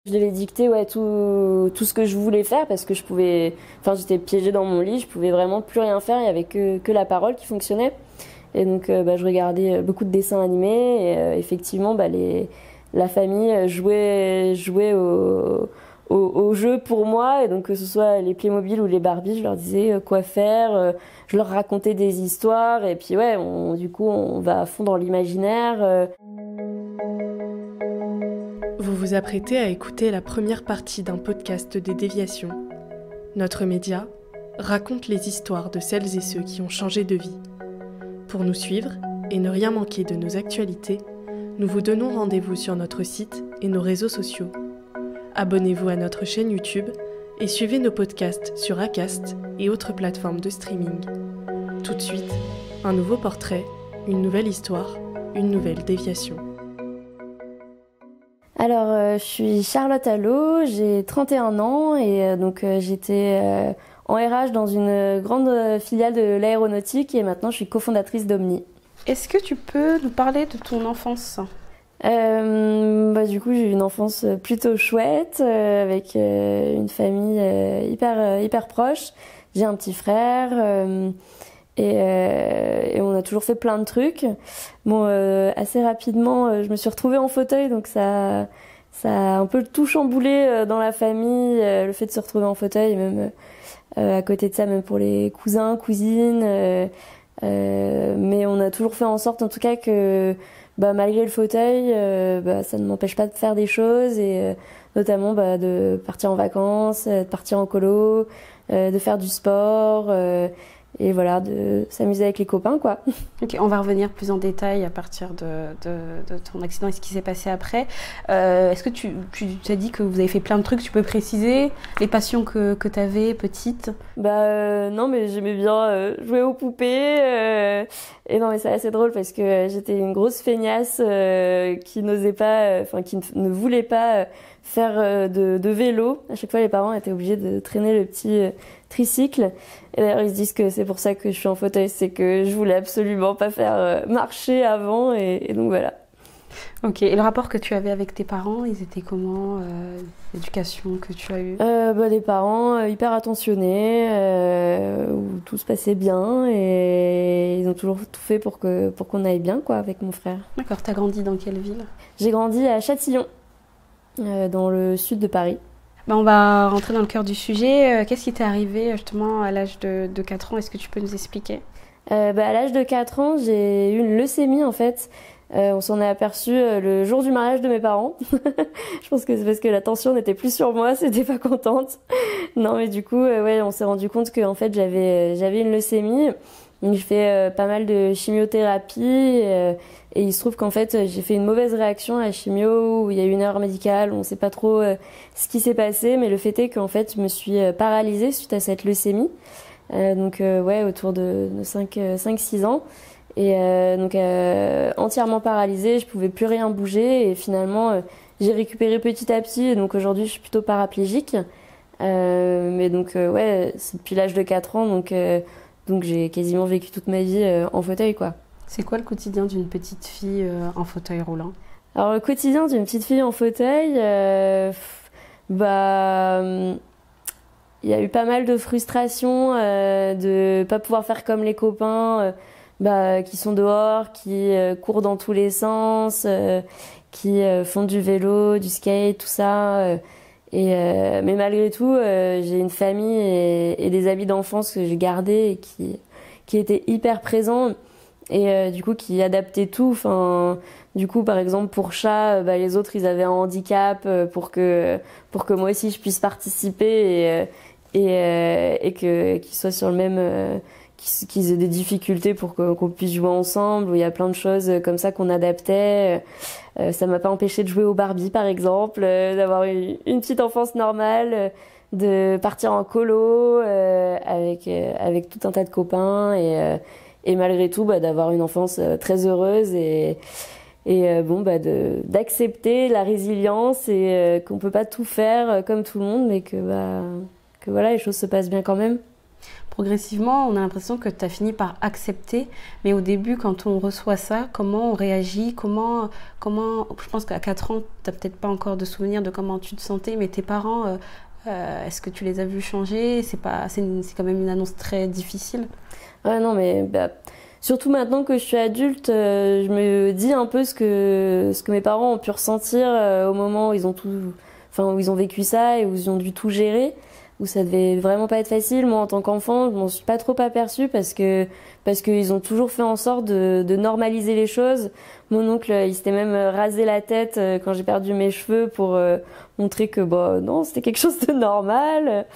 Je devais dicter tout ce que je voulais faire parce que j'étais piégée dans mon lit, je pouvais vraiment plus rien faire, il y avait que la parole qui fonctionnait. Et donc je regardais beaucoup de dessins animés et effectivement la famille jouait au jeu pour moi, et donc que ce soit les Playmobil ou les Barbie, je leur disais quoi faire, je leur racontais des histoires et puis du coup on va à fond dans l'imaginaire. Vous vous apprêtez à écouter la première partie d'un podcast des Déviations. Notre média raconte les histoires de celles et ceux qui ont changé de vie. Pour nous suivre et ne rien manquer de nos actualités, nous vous donnons rendez-vous sur notre site et nos réseaux sociaux. Abonnez-vous à notre chaîne YouTube et suivez nos podcasts sur Acast et autres plateformes de streaming. Tout de suite, un nouveau portrait, une nouvelle histoire, une nouvelle déviation. Alors, je suis Charlotte Allo, j'ai 31 ans et j'étais en RH dans une grande filiale de l'aéronautique et maintenant je suis cofondatrice d'Omni. Est-ce que tu peux nous parler de ton enfance ? Du coup, j'ai eu une enfance plutôt chouette avec une famille hyper proche. J'ai un petit frère et on a toujours fait plein de trucs. Bon, assez rapidement, je me suis retrouvée en fauteuil, donc ça a un peu tout chamboulé dans la famille, le fait de se retrouver en fauteuil, et même à côté de ça, même pour les cousins, cousines. Mais on a toujours fait en sorte, en tout cas, que malgré le fauteuil, ça ne m'empêche pas de faire des choses et notamment de partir en vacances, de partir en colo, de faire du sport. Et voilà, de s'amuser avec les copains, quoi. Ok, on va revenir plus en détail à partir de ton accident et ce qui s'est passé après. Est-ce que tu as dit que vous avez fait plein de trucs, tu peux préciser les passions que tu avais petite ? Non, mais j'aimais bien jouer aux poupées. Et non, mais c'est assez drôle parce que j'étais une grosse feignasse qui n'osait pas, qui ne voulait pas faire de vélo. À chaque fois, les parents étaient obligés de traîner le petit tricycle. Et d'ailleurs, ils se disent que c'est pour ça que je suis en fauteuil, c'est que je voulais absolument pas faire marcher avant, et donc voilà. Ok, et le rapport que tu avais avec tes parents, ils étaient comment, l'éducation que tu as eue ? Des parents hyper attentionnés, où tout se passait bien, et ils ont toujours tout fait pour qu'on aille bien, quoi, avec mon frère. D'accord, t'as grandi dans quelle ville ? J'ai grandi à Châtillon, dans le sud de Paris. On va rentrer dans le cœur du sujet. Qu'est-ce qui t'est arrivé justement à l'âge de 4 ans ? Est-ce que tu peux nous expliquer ? À l'âge de 4 ans, j'ai eu une leucémie en fait. On s'en est aperçu le jour du mariage de mes parents. Je pense que c'est parce que la tension n'était plus sur moi, c'était pas contente. Non, mais du coup, on s'est rendu compte que en fait j'avais une leucémie. Donc j'ai fait pas mal de chimiothérapie et il se trouve qu'en fait j'ai fait une mauvaise réaction à la chimio où il y a eu une erreur médicale, on sait pas trop ce qui s'est passé, mais le fait est qu'en fait je me suis paralysée suite à cette leucémie. Autour de 5-6 ans. Et entièrement paralysée, je pouvais plus rien bouger et finalement j'ai récupéré petit à petit et donc aujourd'hui je suis plutôt paraplégique. C'est depuis l'âge de 4 ans donc j'ai quasiment vécu toute ma vie en fauteuil, quoi. C'est quoi le quotidien d'une petite fille en fauteuil roulant ? Alors le quotidien d'une petite fille en fauteuil, il y a eu pas mal de frustration de pas pouvoir faire comme les copains qui sont dehors, qui courent dans tous les sens, qui font du vélo, du skate, tout ça. Mais malgré tout, j'ai une famille et des amis d'enfance que j'ai gardés et qui étaient hyper présents et du coup qui adaptaient tout. Enfin, du coup, par exemple pour chat, les autres ils avaient un handicap pour que moi aussi je puisse participer et qu'ils soient sur le même qu'ils aient des difficultés pour qu'on puisse jouer ensemble, où il y a plein de choses comme ça qu'on adaptait. Ça m'a pas empêché de jouer au Barbie, par exemple, d'avoir une petite enfance normale, de partir en colo avec tout un tas de copains et malgré tout d'avoir une enfance très heureuse d'accepter la résilience et qu'on peut pas tout faire comme tout le monde, mais que voilà, les choses se passent bien quand même. progressivement, on a l'impression que tu as fini par accepter. Mais au début, quand on reçoit ça, comment on réagit? Je pense qu'à 4 ans, tu n'as peut-être pas encore de souvenir de comment tu te sentais, mais tes parents, est-ce que tu les as vus changer? C'est quand même une annonce très difficile. Ouais, non, mais surtout maintenant que je suis adulte, je me dis un peu ce que mes parents ont pu ressentir au moment où ils ont vécu ça et où ils ont dû tout gérer, où ça devait vraiment pas être facile. Moi, en tant qu'enfant, je m'en suis pas trop aperçue parce qu'ils ont toujours fait en sorte de normaliser les choses. Mon oncle, il s'était même rasé la tête quand j'ai perdu mes cheveux pour montrer que non, c'était quelque chose de normal.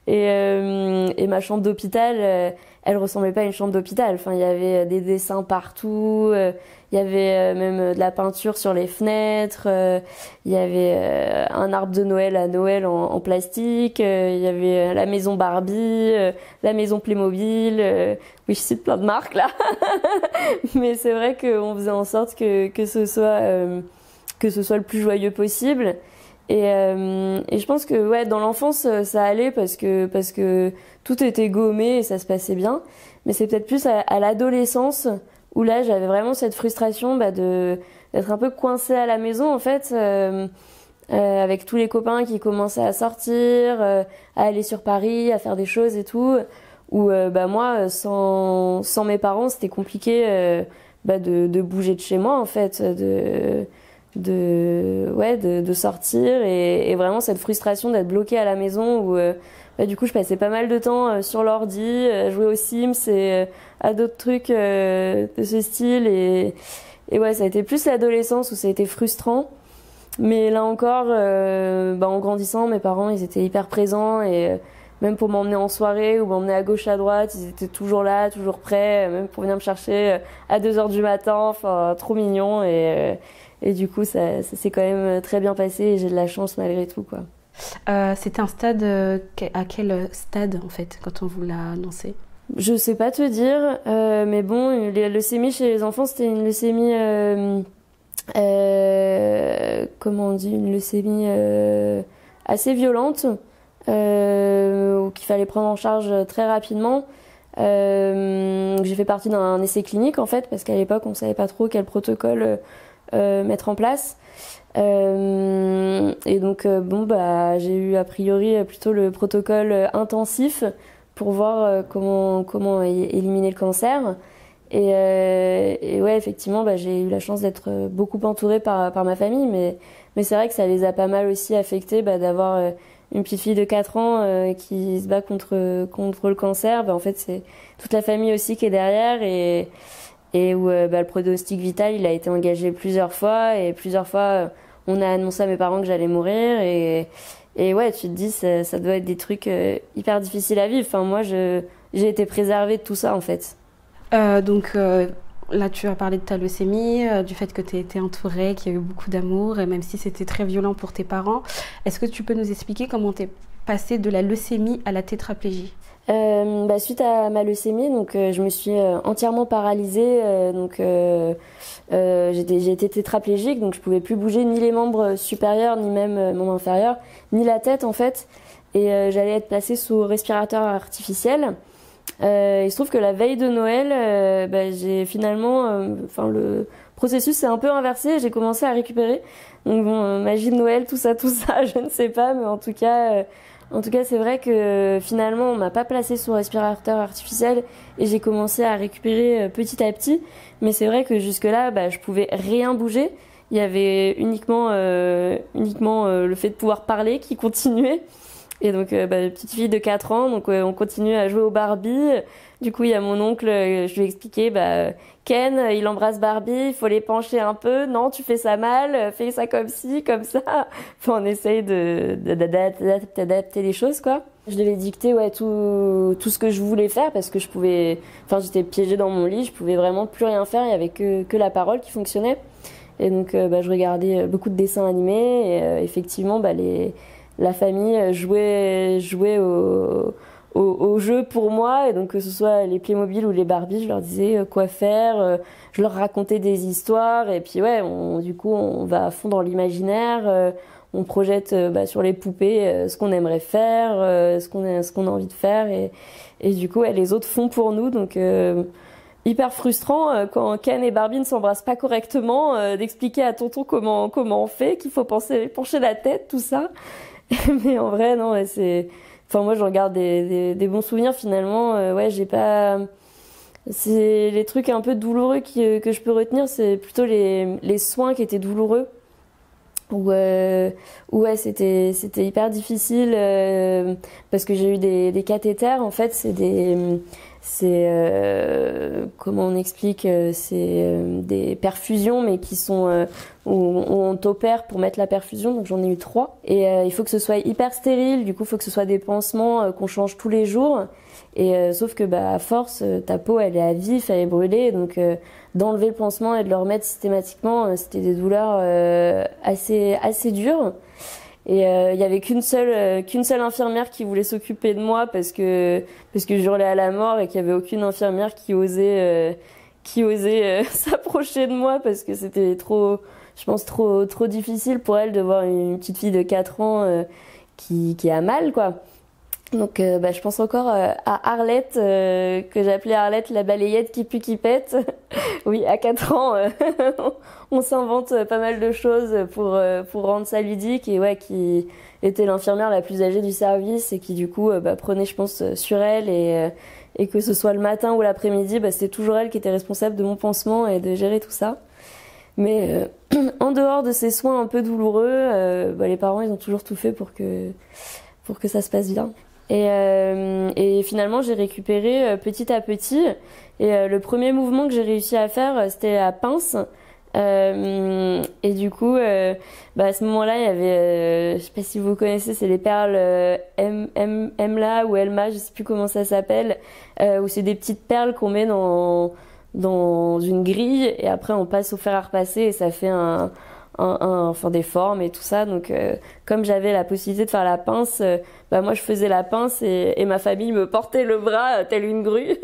Et ma chambre d'hôpital, elle ressemblait pas à une chambre d'hôpital. Enfin, il y avait des dessins partout, il y avait même de la peinture sur les fenêtres, il y avait un arbre de Noël à Noël en plastique, il y avait la maison Barbie, la maison Playmobil. Oui, je cite plein de marques là. Mais c'est vrai qu'on faisait en sorte que ce soit le plus joyeux possible. Et je pense que ouais, dans l'enfance ça allait parce que tout était gommé et ça se passait bien, mais c'est peut-être plus à l'adolescence où là j'avais vraiment cette frustration d'être un peu coincée à la maison en fait, avec tous les copains qui commençaient à sortir, à aller sur Paris, à faire des choses et tout, où moi sans mes parents c'était compliqué de bouger de chez moi en fait, de sortir et vraiment cette frustration d'être bloquée à la maison où du coup je passais pas mal de temps sur l'ordi, à jouer aux Sims et à d'autres trucs de ce style et ouais, ça a été plus l'adolescence où ça a été frustrant, mais là encore en grandissant, mes parents ils étaient hyper présents et même pour m'emmener en soirée ou m'emmener à gauche à droite, ils étaient toujours là, toujours prêts, même pour venir me chercher à 2h du matin, enfin trop mignon et du coup, ça s'est quand même très bien passé et j'ai de la chance malgré tout, quoi. C'était un stade, à quel stade en fait, quand on vous l'a annoncé? Je sais pas te dire, mais bon, la leucémie chez les enfants, c'était une leucémie, comment on dit, une leucémie assez violente, qu'il fallait prendre en charge très rapidement. J'ai fait partie d'un essai clinique en fait, parce qu'à l'époque, on savait pas trop quel protocole mettre en place. Et donc j'ai eu a priori plutôt le protocole intensif pour voir comment éliminer le cancer. Et ouais, effectivement, j'ai eu la chance d'être beaucoup entourée par ma famille, mais c'est vrai que ça les a pas mal aussi affectés d'avoir une petite fille de 4 ans qui se bat contre le cancer. En fait, c'est toute la famille aussi qui est derrière et où le pronostic vital il a été engagé plusieurs fois on a annoncé à mes parents que j'allais mourir et ouais, tu te dis ça doit être des trucs hyper difficiles à vivre. Enfin moi j'ai été préservée de tout ça en fait. Là tu as parlé de ta leucémie, du fait que tu étais entourée, qu'il y a eu beaucoup d'amour et même si c'était très violent pour tes parents, est-ce que tu peux nous expliquer comment t'es passée de la leucémie à la tétraplégie? Suite à ma leucémie, je me suis entièrement paralysée. J'ai été tétraplégique, donc je pouvais plus bouger ni les membres supérieurs, ni même membres inférieurs, ni la tête en fait. Et j'allais être placée sous respirateur artificiel. Il se trouve que la veille de Noël, j'ai finalement, le processus s'est un peu inversé. J'ai commencé à récupérer. Donc bon, magie de Noël, tout ça, je ne sais pas, mais en tout cas, c'est vrai que finalement, on m'a pas placée sous respirateur artificiel et j'ai commencé à récupérer petit à petit. Mais c'est vrai que jusque-là, je pouvais rien bouger. Il y avait uniquement le fait de pouvoir parler qui continuait. Et donc, petite fille de 4 ans, donc on continue à jouer au Barbie. Du coup, il y a mon oncle, je lui ai expliqué, Ken, il embrasse Barbie, il faut les pencher un peu. Non, tu fais ça mal, fais ça comme ci, comme ça. Enfin, on essaye d'adapter les choses, quoi. Je devais dicter, tout ce que je voulais faire parce que j'étais piégée dans mon lit, je pouvais vraiment plus rien faire, il y avait que la parole qui fonctionnait. Et donc, je regardais beaucoup de dessins animés et effectivement, la famille jouait au jeu pour moi, et donc que ce soit les Playmobil ou les Barbie, je leur disais quoi faire, je leur racontais des histoires, et puis ouais, du coup on va à fond dans l'imaginaire, on projette sur les poupées ce qu'on aimerait faire, ce qu'on a envie de faire, et du coup les autres font pour nous, donc hyper frustrant quand Ken et Barbie ne s'embrassent pas correctement, d'expliquer à tonton comment on fait, qu'il faut pencher la tête, tout ça. Mais en vrai non, moi j'en garde des bons souvenirs finalement. J'ai pas, c'est les trucs un peu douloureux que je peux retenir, c'est plutôt les soins qui étaent douloureux. C'était hyper difficile parce que j'ai eu des cathéters. En fait, comment on explique, c'est des perfusions, mais qui sont où on t'opère pour mettre la perfusion. Donc j'en ai eu 3, et il faut que ce soit hyper stérile. Du coup, il faut que ce soit des pansements qu'on change tous les jours. Et sauf que à force, ta peau elle est à vif, elle est brûlée, donc d'enlever le pansement et de le remettre systématiquement, c'était des douleurs assez dures. Et il y avait qu'une seule infirmière qui voulait s'occuper de moi parce que je hurlais à la mort, et qu'il y avait aucune infirmière qui osait s'approcher de moi, parce que c'était trop difficile pour elle de voir une petite fille de 4 ans qui a mal, quoi. Donc je pense encore à Arlette, que j'appelais Arlette la balayette qui pue qui pète. Oui, à 4 ans, on s'invente pas mal de choses pour rendre ça ludique, et qui était l'infirmière la plus âgée du service, et qui du coup prenait, je pense, sur elle, et que ce soit le matin ou l'après-midi, c'était toujours elle qui était responsable de mon pansement et de gérer tout ça. Mais en dehors de ces soins un peu douloureux, les parents ils ont toujours tout fait pour que ça se passe bien. Et finalement j'ai récupéré petit à petit, et le premier mouvement que j'ai réussi à faire, c'était la pince, et du coup à ce moment-là il y avait je sais pas si vous connaissez, c'est les perles Emla ou Elma, je sais plus comment ça s'appelle, où c'est des petites perles qu'on met dans une grille, et après on passe au fer à repasser, et ça fait des formes et tout ça. Donc comme j'avais la possibilité de faire la pince, moi je faisais la pince, et ma famille me portait le bras telle une grue.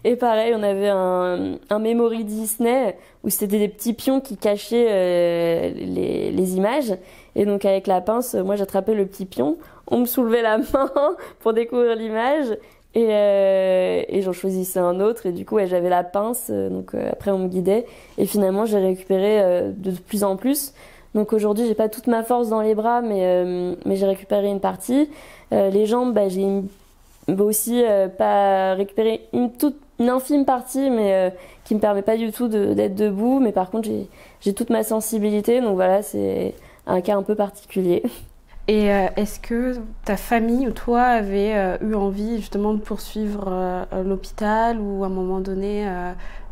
Et pareil, on avait un memory Disney où c'était des petits pions qui cachaient les images, et donc avec la pince, moi j'attrapais le petit pion, on me soulevait la main pour découvrir l'image, et j'en choisissais un autre, et du coup j'avais la pince, donc après on me guidait, et finalement j'ai récupéré de plus en plus. Donc aujourd'hui j'ai pas toute ma force dans les bras, mais j'ai récupéré une partie. Les jambes, j'ai aussi pas récupéré une infime partie, mais qui me permet pas du tout d'être debout, mais par contre j'ai toute ma sensibilité, donc voilà, c'est un cas un peu particulier. Et est-ce que ta famille ou toi avait eu envie justement de poursuivre l'hôpital, ou à un moment donné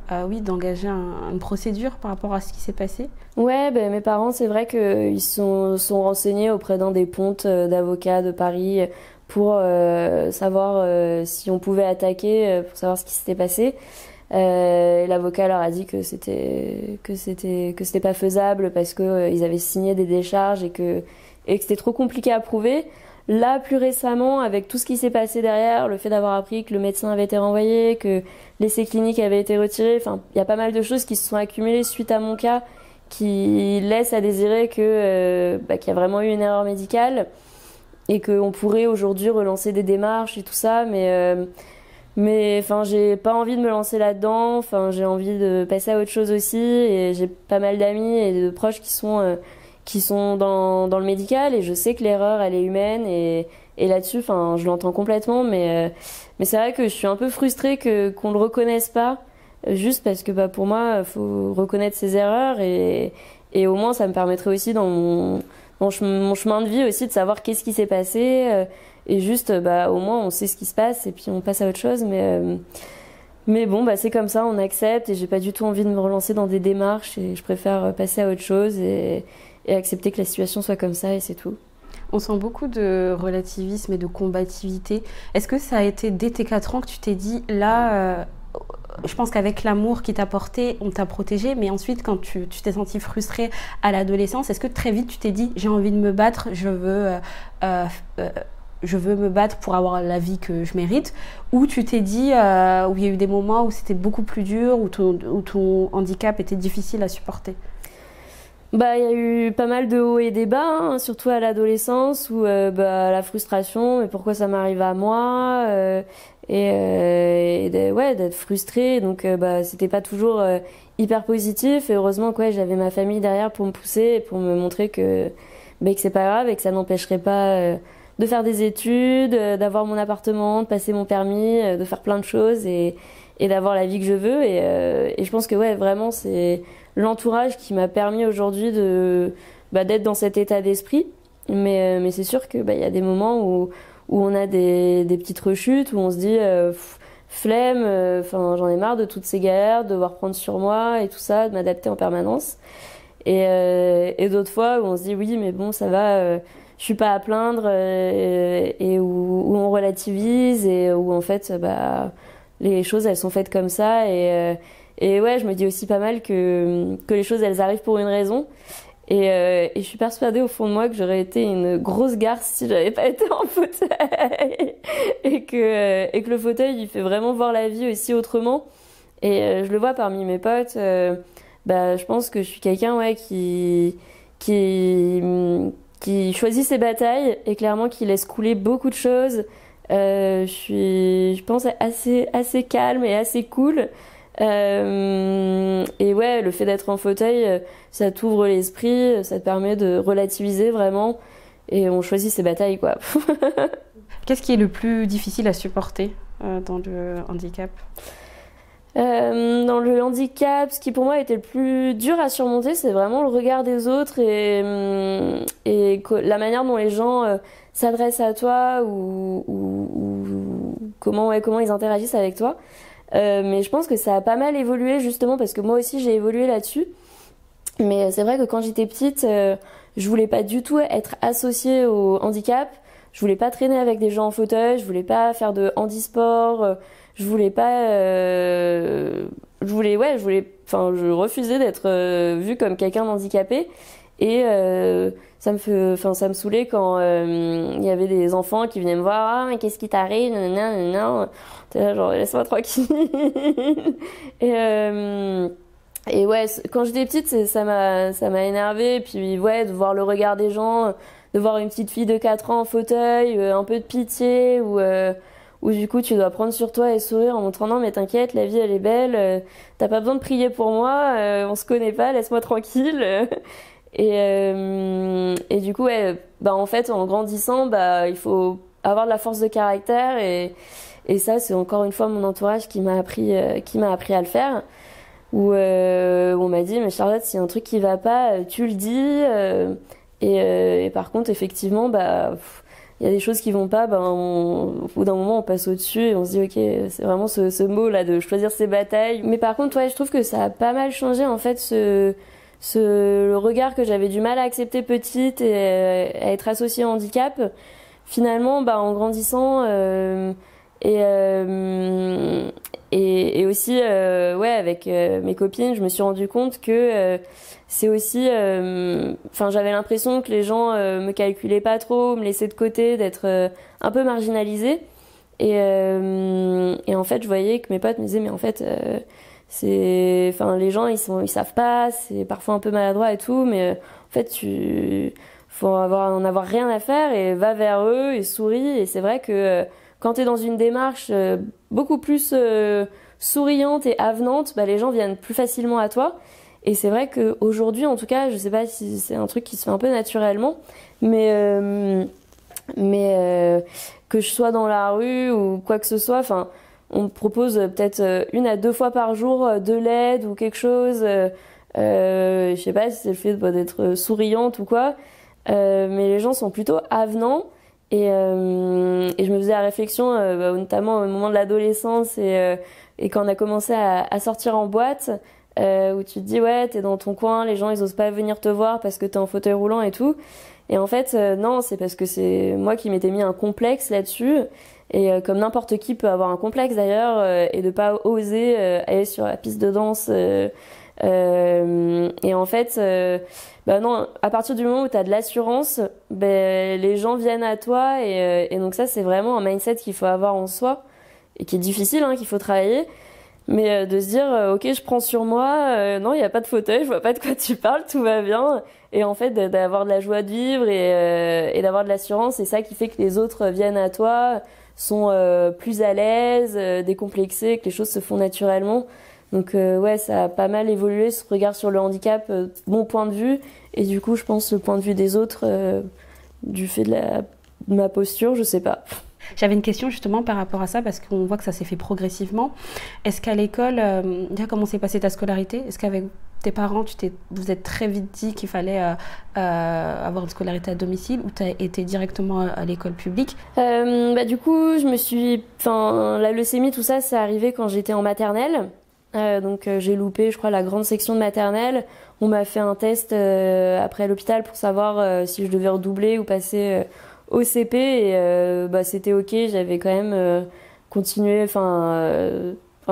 d'engager une procédure par rapport à ce qui s'est passé? Ouais, mes parents, c'est vrai qu'ils sont renseignés auprès d'un des pontes d'avocats de Paris pour savoir si on pouvait attaquer, pour savoir ce qui s'était passé. L'avocat leur a dit que c'était pas faisable, parce que ils avaient signé des décharges, et que c'était trop compliqué à prouver. Là, plus récemment, avec tout ce qui s'est passé derrière, le fait d'avoir appris que le médecin avait été renvoyé, que l'essai clinique avait été retiré, il y a pas mal de choses qui se sont accumulées suite à mon cas, qui laissent à désirer qu'il y a vraiment eu une erreur médicale, et qu'on pourrait aujourd'hui relancer des démarches et tout ça, mais j'ai pas envie de me lancer là-dedans. J'ai envie de passer à autre chose aussi, et j'ai pas mal d'amis et de proches qui sont dans le médical, et je sais que l'erreur elle est humaine, et là-dessus je l'entends complètement, mais c'est vrai que je suis un peu frustrée qu'on le reconnaisse pas, juste parce que pour moi faut reconnaître ses erreurs, et au moins ça me permettrait aussi dans mon chemin de vie aussi de savoir qu'est-ce qui s'est passé, et juste au moins on sait ce qui se passe, et puis on passe à autre chose. Mais bon, c'est comme ça, on accepte, et j'ai pas du tout envie de me relancer dans des démarches, et je préfère passer à autre chose et accepter que la situation soit comme ça, et c'est tout. On sent beaucoup de relativisme et de combativité. Est-ce que ça a été dès tes 4 ans que tu t'es dit, là, je pense qu'avec l'amour qu'il t'a porté, on t'a protégé, mais ensuite quand tu t'es sentie frustrée à l'adolescence, est-ce que très vite tu t'es dit, j'ai envie de me battre, je veux me battre pour avoir la vie que je mérite, ou tu t'es dit, où il y a eu des moments où c'était beaucoup plus dur, où ton handicap était difficile à supporter? Bah, il y a eu pas mal de hauts et des bas, hein, surtout à l'adolescence où la frustration, mais pourquoi ça m'arrive à moi ouais, d'être frustrée. Donc c'était pas toujours hyper positif. Et heureusement que ouais, j'avais ma famille derrière pour me pousser et pour me montrer que c'est pas grave et que ça n'empêcherait pas de faire des études, d'avoir mon appartement, de passer mon permis, de faire plein de choses et d'avoir la vie que je veux. Et je pense que ouais, vraiment c'est l'entourage qui m'a permis aujourd'hui d'être dans cet état d'esprit. Mais c'est sûr que il y a des moments où on a des petites rechutes, où on se dit flemme, j'en ai marre de toutes ces galères, de devoir prendre sur moi et tout ça, de m'adapter en permanence. Et d'autres fois où on se dit oui mais bon ça va, je suis pas à plaindre, et où on relativise et où en fait les choses elles sont faites comme ça et ouais, je me dis aussi pas mal que les choses elles arrivent pour une raison. Et je suis persuadée au fond de moi que j'aurais été une grosse garce si j'avais pas été en fauteuil. et que le fauteuil il fait vraiment voir la vie aussi autrement. Et je le vois parmi mes potes. Je pense que je suis quelqu'un ouais, qui choisit ses batailles et clairement qui laisse couler beaucoup de choses. Je suis, je pense, assez calme et assez cool. Et ouais, le fait d'être en fauteuil, ça t'ouvre l'esprit, ça te permet de relativiser vraiment. Et on choisit ses batailles, quoi. Qu'est-ce qui est le plus difficile à supporter dans le handicap ? Dans le handicap, ce qui pour moi était le plus dur à surmonter, c'est vraiment le regard des autres et la manière dont les gens s'adressent à toi ou comment ils interagissent avec toi. Mais je pense que ça a pas mal évolué justement parce que moi aussi j'ai évolué là-dessus. Mais c'est vrai que quand j'étais petite, je voulais pas du tout être associée au handicap. Je voulais pas traîner avec des gens en fauteuil, je voulais pas faire de handisport. Je refusais d'être vue comme quelqu'un d'handicapé et ça me saoulait quand il y avait des enfants qui venaient me voir, ah mais qu'est-ce qui t'arrive, nanana. T'es là genre laisse-moi tranquille. Et ouais, quand j'étais petite, ça m'a énervée. Et puis ouais, de voir le regard des gens, de voir une petite fille de 4 ans en fauteuil, un peu de pitié où du coup tu dois prendre sur toi et sourire en montrant non mais t'inquiète, la vie elle est belle, t'as pas besoin de prier pour moi, on se connaît pas, laisse-moi tranquille. Et du coup ouais, en fait en grandissant il faut avoir de la force de caractère et ça c'est encore une fois mon entourage qui m'a appris à le faire où on m'a dit mais Charlotte, s'il y a un truc qui va pas, tu le dis, et par contre effectivement il y a des choses qui vont pas, au bout d'un moment on passe au-dessus et on se dit ok, c'est vraiment ce mot là de choisir ses batailles. Mais par contre ouais, je trouve que ça a pas mal changé en fait le regard que j'avais du mal à accepter petite et à être associée au handicap. Finalement en grandissant et aussi ouais avec mes copines, je me suis rendu compte que c'est aussi j'avais l'impression que les gens me calculaient pas trop, me laissaient de côté, d'être un peu marginalisée et en fait je voyais que mes potes me disaient mais en fait les gens ils savent pas, c'est parfois un peu maladroit et tout, mais en fait faut en avoir rien à faire et va vers eux et souris. Et c'est vrai que quand t'es dans une démarche beaucoup plus souriante et avenante, les gens viennent plus facilement à toi. Et c'est vrai qu'aujourd'hui, en tout cas, je sais pas si c'est un truc qui se fait un peu naturellement, mais que je sois dans la rue ou quoi que ce soit, on me propose peut-être 1 à 2 fois par jour de l'aide ou quelque chose. Je sais pas si c'est le fait d'être souriante ou quoi, mais les gens sont plutôt avenants. Et je me faisais la réflexion, notamment au moment de l'adolescence et quand on a commencé à sortir en boîte, où tu te dis ouais t'es dans ton coin, les gens ils osent pas venir te voir parce que t'es en fauteuil roulant et tout. Et en fait non, c'est parce que c'est moi qui m'étais mis un complexe là-dessus. Et comme n'importe qui peut avoir un complexe d'ailleurs, et de pas oser aller sur la piste de danse. Et en fait, non, à partir du moment où tu as de l'assurance, les gens viennent à toi et donc ça c'est vraiment un mindset qu'il faut avoir en soi et qui est difficile, qu'il faut travailler. Mais de se dire, ok, je prends sur moi, non, il n'y a pas de fauteuil, je vois pas de quoi tu parles, tout va bien. Et en fait, d'avoir de la joie de vivre et d'avoir de l'assurance, c'est ça qui fait que les autres viennent à toi, sont plus à l'aise, décomplexés, que les choses se font naturellement. Donc ouais, ça a pas mal évolué ce regard sur le handicap, mon point de vue, et du coup, je pense le point de vue des autres, du fait de ma posture, je sais pas. J'avais une question justement par rapport à ça, parce qu'on voit que ça s'est fait progressivement. Est-ce qu'à l'école, déjà comment s'est passée ta scolarité? Est-ce qu'avec tes parents, vous êtes très vite dit qu'il fallait avoir une scolarité à domicile, ou tu as été directement à l'école publique? Du coup, la leucémie, tout ça, c'est arrivé quand j'étais en maternelle. Donc j'ai loupé, je crois, la grande section de maternelle. On m'a fait un test après à l'hôpital pour savoir si je devais redoubler ou passer au CP, et c'était ok. J'avais quand même continué.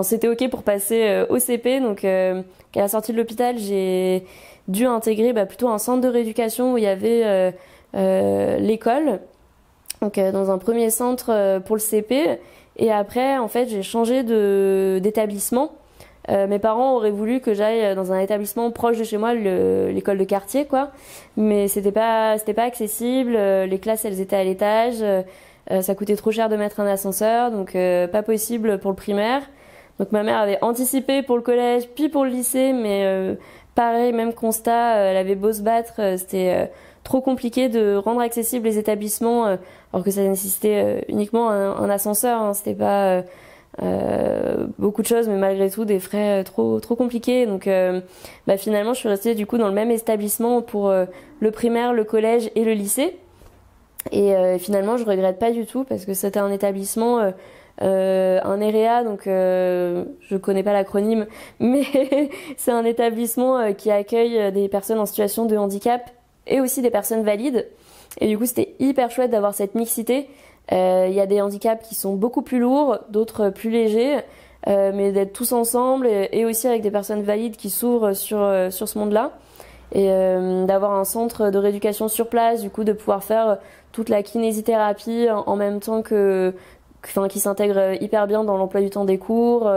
C'était ok pour passer au CP. Donc à la sortie de l'hôpital, j'ai dû intégrer plutôt un centre de rééducation où il y avait l'école. Donc dans un premier centre pour le CP, et après en fait j'ai changé d'établissement. Mes parents auraient voulu que j'aille dans un établissement proche de chez moi, l'école de quartier, quoi. Mais c'était pas accessible. Les classes, elles étaient à l'étage. Ça coûtait trop cher de mettre un ascenseur, donc pas possible pour le primaire. Donc ma mère avait anticipé pour le collège, puis pour le lycée, mais pareil, même constat. Elle avait beau se battre, c'était trop compliqué de rendre accessibles les établissements, alors que ça nécessitait uniquement un ascenseur. Hein, c'était pas beaucoup de choses, mais malgré tout des frais trop compliqués. Donc finalement je suis restée du coup dans le même établissement pour le primaire, le collège et le lycée, et finalement je regrette pas du tout, parce que c'était un établissement un EREA, donc je connais pas l'acronyme, mais c'est un établissement qui accueille des personnes en situation de handicap et aussi des personnes valides, et du coup c'était hyper chouette d'avoir cette mixité. Il y a des handicaps qui sont beaucoup plus lourds, d'autres plus légers, mais d'être tous ensemble, et aussi avec des personnes valides qui s'ouvrent sur ce monde-là, et d'avoir un centre de rééducation sur place, du coup de pouvoir faire toute la kinésithérapie en même temps qui s'intègre hyper bien dans l'emploi du temps des cours.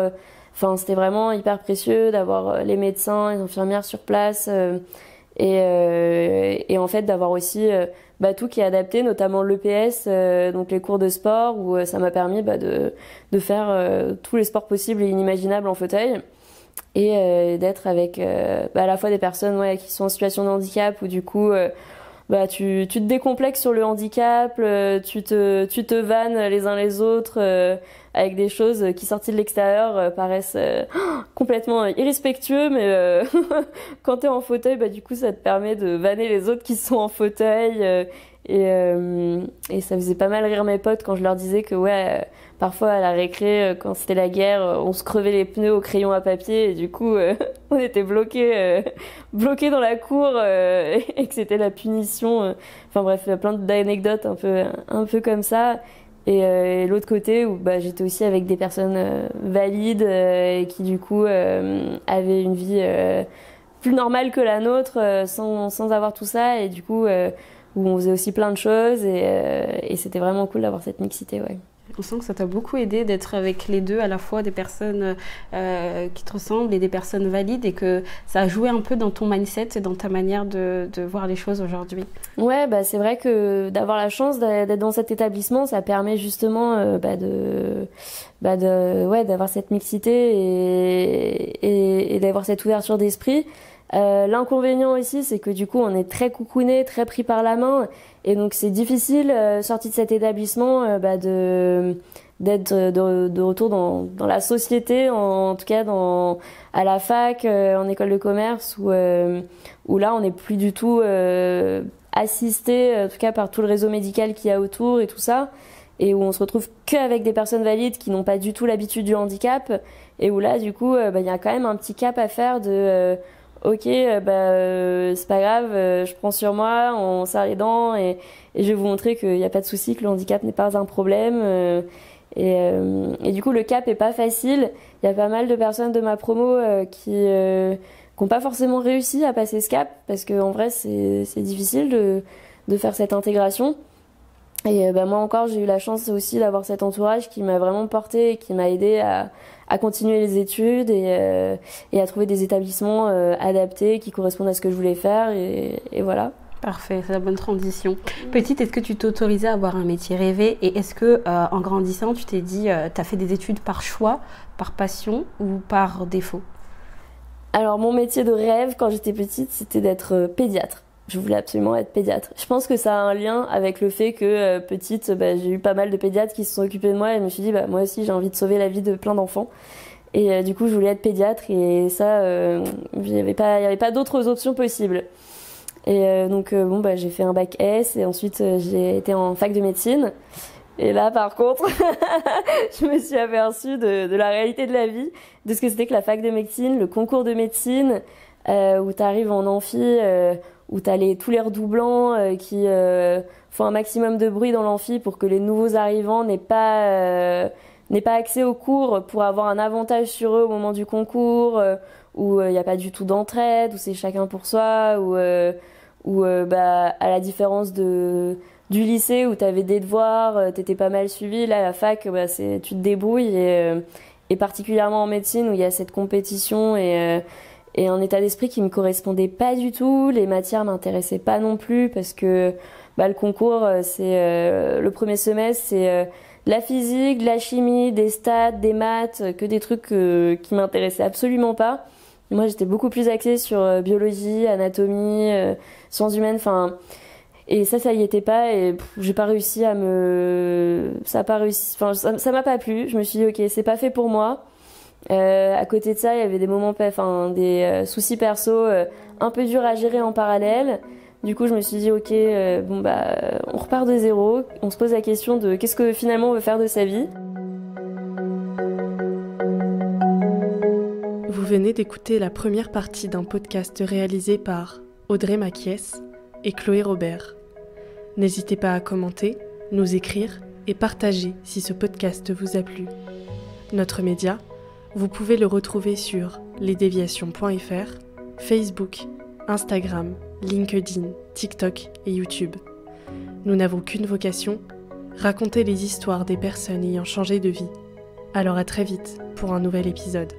C'était vraiment hyper précieux d'avoir les médecins, les infirmières sur place, et en fait d'avoir aussi tout qui est adapté, notamment l'EPS, donc les cours de sport, où ça m'a permis de faire tous les sports possibles et inimaginables en fauteuil, et d'être avec à la fois des personnes qui sont en situation de handicap, où du coup tu te décomplexes sur le handicap, tu te vannes les uns les autres avec des choses qui, sorties de l'extérieur, paraissent complètement irrespectueux, mais quand t'es en fauteuil, du coup ça te permet de vanner les autres qui sont en fauteuil, et ça faisait pas mal rire mes potes quand je leur disais que parfois à la récré, quand c'était la guerre, on se crevait les pneus au crayon à papier, et du coup on était bloqués dans la cour, et que c'était la punition. Enfin bref, il y a plein d'anecdotes un peu comme ça. Et l'autre côté où j'étais aussi avec des personnes valides, et qui du coup avaient une vie plus normale que la nôtre, sans avoir tout ça, et du coup où on faisait aussi plein de choses, et c'était vraiment cool d'avoir cette mixité, ouais. On sent que ça t'a beaucoup aidé d'être avec les deux, à la fois des personnes qui te ressemblent et des personnes valides, et que ça a joué un peu dans ton mindset et dans ta manière de voir les choses aujourd'hui. Ouais, c'est vrai que d'avoir la chance d'être dans cet établissement, ça permet justement d'avoir cette mixité et d'avoir cette ouverture d'esprit. L'inconvénient aussi, c'est que du coup on est très coucouné, très pris par la main, et donc c'est difficile, sorti de cet établissement, d'être de retour dans la société, en tout cas à la fac, en école de commerce, où là on n'est plus du tout assisté, en tout cas par tout le réseau médical qu'il y a autour et tout ça, et où on se retrouve qu'avec des personnes valides qui n'ont pas du tout l'habitude du handicap, et où là du coup y a quand même un petit cap à faire de ok, c'est pas grave, je prends sur moi, on serre les dents, et je vais vous montrer qu'il n'y a pas de souci, que le handicap n'est pas un problème. Et du coup, le cap est pas facile. Il y a pas mal de personnes de ma promo qui n'ont pas forcément réussi à passer ce cap, parce qu'en vrai, c'est difficile de faire cette intégration. Et moi encore, j'ai eu la chance aussi d'avoir cet entourage qui m'a vraiment portée et qui m'a aidée à continuer les études et à trouver des établissements adaptés qui correspondent à ce que je voulais faire. Et voilà. Parfait, c'est la bonne transition. Petite, est-ce que tu t'autorisais à avoir un métier rêvé et est-ce que en grandissant, tu t'es dit, tu as fait des études par choix, par passion ou par défaut? Alors mon métier de rêve quand j'étais petite, c'était d'être pédiatre. Je voulais absolument être pédiatre. Je pense que ça a un lien avec le fait que petite, j'ai eu pas mal de pédiatres qui se sont occupés de moi et je me suis dit moi aussi j'ai envie de sauver la vie de plein d'enfants. Et du coup je voulais être pédiatre et ça, il y avait pas d'autres options possibles. Et donc j'ai fait un bac S et ensuite j'ai été en fac de médecine. Et là par contre, je me suis aperçue de la réalité de la vie, de ce que c'était que la fac de médecine, le concours de médecine, où t'arrives en amphi, où t'as tous les redoublants qui font un maximum de bruit dans l'amphi pour que les nouveaux arrivants n'aient pas accès aux cours pour avoir un avantage sur eux au moment du concours, où il n'y a pas du tout d'entraide, où c'est chacun pour soi, où à la différence du lycée où t'avais des devoirs, t'étais pas mal suivi, là à la fac tu te débrouilles et particulièrement en médecine où il y a cette compétition et un état d'esprit qui me correspondait pas du tout. Les matières m'intéressaient pas non plus parce que le concours c'est le premier semestre c'est la physique, de la chimie, des stats, des maths, que des trucs qui m'intéressaient absolument pas. Moi j'étais beaucoup plus axée sur biologie, anatomie, sciences humaines, et ça y était pas et j'ai pas réussi ça m'a pas plu. Je me suis dit ok, c'est pas fait pour moi. À côté de ça, il y avait des moments des soucis perso un peu durs à gérer en parallèle. Du coup, je me suis dit ok, on repart de zéro, on se pose la question de qu'est-ce que finalement on veut faire de sa vie. Vous venez d'écouter la première partie d'un podcast réalisé par Audrey Maquies et Chloé Robert. N'hésitez pas à commenter, nous écrire et partager si ce podcast vous a plu. Notre média, vous pouvez le retrouver sur lesdéviations.fr, Facebook, Instagram, LinkedIn, TikTok et YouTube. Nous n'avons qu'une vocation, raconter les histoires des personnes ayant changé de vie. Alors à très vite pour un nouvel épisode.